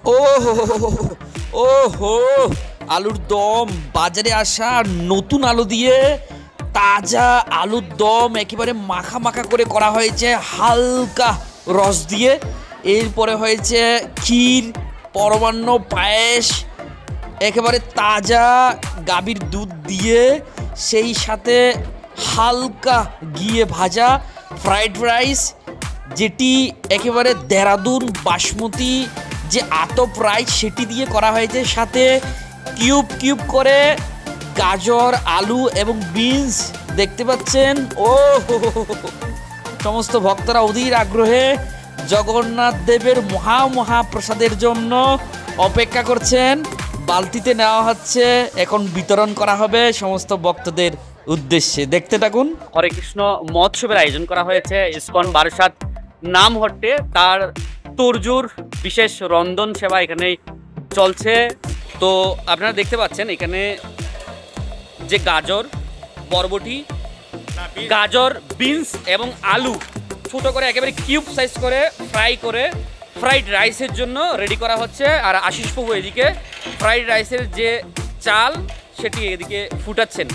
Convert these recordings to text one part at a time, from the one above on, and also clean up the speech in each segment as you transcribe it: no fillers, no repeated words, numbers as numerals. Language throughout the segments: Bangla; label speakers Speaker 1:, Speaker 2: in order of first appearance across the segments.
Speaker 1: ও ও হো, আলুর দম বাজারে আসা নতুন আলু দিয়ে তাজা আলুর দম একেবারে মাখা মাখা করে করা হয়েছে হালকা রস দিয়ে। এরপরে হয়েছে ক্ষীর, পরমান্ন, পায়েস, একেবারে তাজা গাভীর দুধ দিয়ে, সেই সাথে হালকা ঘিয়ে ভাজা ফ্রাইড রাইস, যেটি একেবারে দেরাদুন বাসমতি যে আতপ রাইস সেটি দিয়ে করা হয়েছে, সাথে কিউব কিউব করে গাজর, আলু এবং বিনস দেখতে পাচ্ছেন। ও সমস্ত ভক্তরা অধীর আগ্রহে জগন্নাথ দেবের মহাপ্রসাদের জন্য অপেক্ষা করছেন। বালতিতে নেওয়া হচ্ছে, এখন বিতরণ করা হবে সমস্ত ভক্তদের উদ্দেশ্যে। দেখতে থাকুন।
Speaker 2: হরে কৃষ্ণ মহোৎসবের আয়োজন করা হয়েছে ইসকন বারাসাত নাম হট্টে, তার তোরজোর বিশেষ রন্ধন সেবা এখানে চলছে। তো আপনারা দেখতে পাচ্ছেন এখানে যে গাজর, বরবটি, গাজর, বিনস এবং আলু ছোট করে একেবারে কিউব সাইজ করে ফ্রাইড রাইসের জন্য রেডি করা হচ্ছে। আর আশিস প্রভু এদিকে ফ্রাইড রাইসের যে চাল সেটি এদিকে ফুটাচ্ছেন।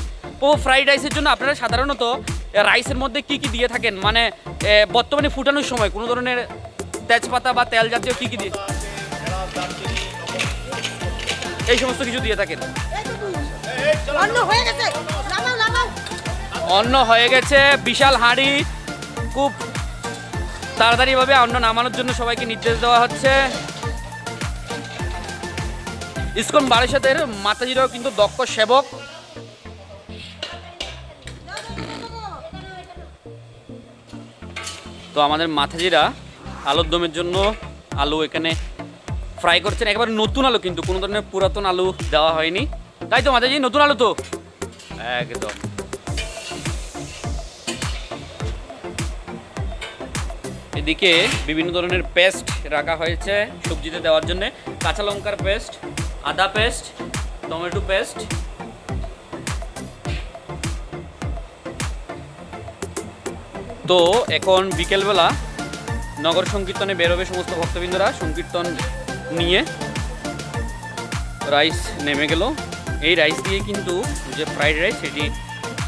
Speaker 2: ও ফ্রাইড রাইসের জন্য আপনারা সাধারণত রাইসের মধ্যে কি কি দিয়ে থাকেন, মানে বর্তমানে ফুটানোর সময় কোনো ধরনের তেজপাতা বা তেল জাতীয় কি কি দিয়ে, এই সমস্ত কিছু দিয়ে থাকেন? অন্ন হয়ে গেছে, বিশাল হাঁড়ি, খুব তাড়াতাড়িভাবে অন্ন নামানোর জন্য সবাইকে নির্দেশ দেওয়া হচ্ছে। ইসকন বারাসাতের মাতাজিরাও কিন্তু দক্ষ সেবক। তো আমাদের মাতাজিরা আলুর দমের জন্য আলু এখানে ফ্রাই করছেন, একেবারে নতুন আলু, কিন্তু কোনো ধরনের পুরাতন আলু দেওয়া হয়নি, তাই তো মাতাজি? নতুন আলু তো একদম। এদিকে বিভিন্ন ধরনের পেস্ট রাখা হয়েছে সবজিতে দেওয়ার জন্য, কাঁচা লঙ্কার পেস্ট, আদা পেস্ট, টমেটো পেস্ট। তো এখন বিকেলবেলা নগর সংকীর্তনে বেরোবে সমস্ত ভক্তবৃন্দরা, সংকীর্তন নিয়ে রাইস নেমে গেল। এই রাইস দিয়ে কিন্তু যে ফ্রাইড রাইস সেটি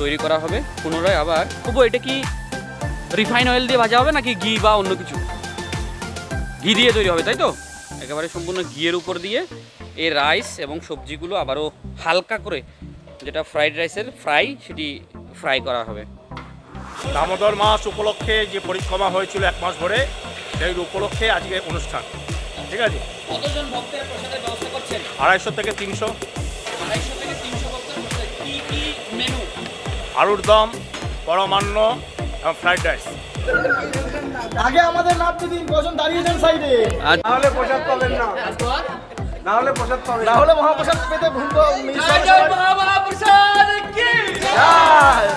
Speaker 2: তৈরি করা হবে পুনরায় আবার। তবু এটা কি রিফাইন অয়েল দিয়ে ভাজা হবে নাকি ঘি বা অন্য কিছু? ঘি দিয়ে তৈরি হবে, তাই তো? একেবারে সম্পূর্ণ ঘিয়ের উপর দিয়ে এই রাইস এবং সবজিগুলো আবারও হালকা করে যেটা ফ্রাইড রাইসের সেটি ফ্রাই করা হবে।
Speaker 3: দামোদর মাস উপলক্ষে যে পরিক্রমা হয়েছিল 1 মাস ধরে, সেই উপলক্ষে আজকে অনুষ্ঠান। ঠিক আছে,
Speaker 2: কতজন ভক্তের প্রসাদের ব্যবস্থা করছেন?
Speaker 3: 250 থেকে 300।
Speaker 2: 250 থেকে 300 ভক্তের প্রসাদ। কি কি মেনু?
Speaker 3: আলুর দম, পরমান্ন এবং ফ্রাইড রাইস।
Speaker 4: আগে আমাদের নাপতে দিন, কজন দাঁড়িয়েছেন সাইডে, না হলে প্রসাদ পাবেন না, না হলে প্রসাদ পাবেন না, হলে মহাপ্রসাদ পেতে ভুলবো।
Speaker 2: মহাপ্রসাদ কি জয়।